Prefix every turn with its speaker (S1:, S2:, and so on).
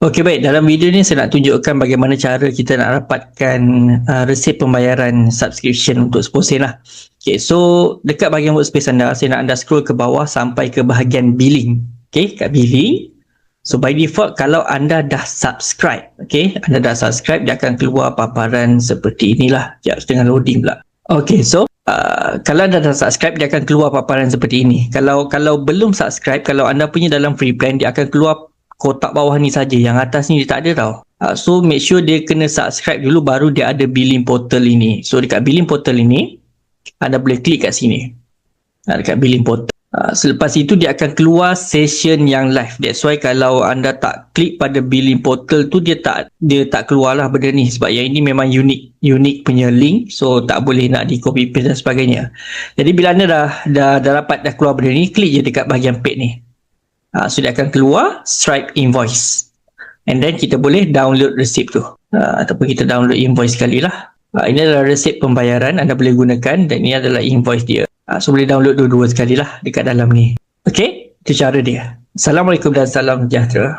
S1: Okey, baik. Dalam video ni saya nak tunjukkan bagaimana cara kita nak dapatkan resip pembayaran subscription untuk 10 sen lah. Okay, so dekat bahagian workspace anda, saya nak anda scroll ke bawah sampai ke bahagian billing. Okay, kat billing. So by default, kalau anda dah subscribe, okay, anda dah subscribe, dia akan keluar paparan seperti inilah. Sekejap, tengah loading pula. Okay, so kalau anda dah subscribe, dia akan keluar paparan seperti ini. Kalau belum subscribe, kalau anda punya dalam free plan, dia akan keluar kotak bawah ni saja, yang atas ni dia tak ada tau. So make sure dia kena subscribe dulu, baru dia ada billing portal ini. So dekat billing portal ini, anda boleh klik kat sini, dekat billing portal. Selepas itu dia akan keluar session yang live. That's why kalau anda tak klik pada billing portal tu, dia tak keluar lah benda ni, sebab yang ini memang unik punya link, so tak boleh nak di copy paste dan sebagainya. Jadi bila anda dah keluar benda ni, klik je dekat bahagian paid ni. So dia akan keluar Stripe invoice, and then kita boleh download resip tu, ataupun kita download invoice sekali lah. Ini adalah resip pembayaran anda boleh gunakan, dan ini adalah invoice dia. So boleh download dua-dua sekali lah dekat dalam ni. Okay, itu cara dia. Assalamualaikum dan salam sejahtera.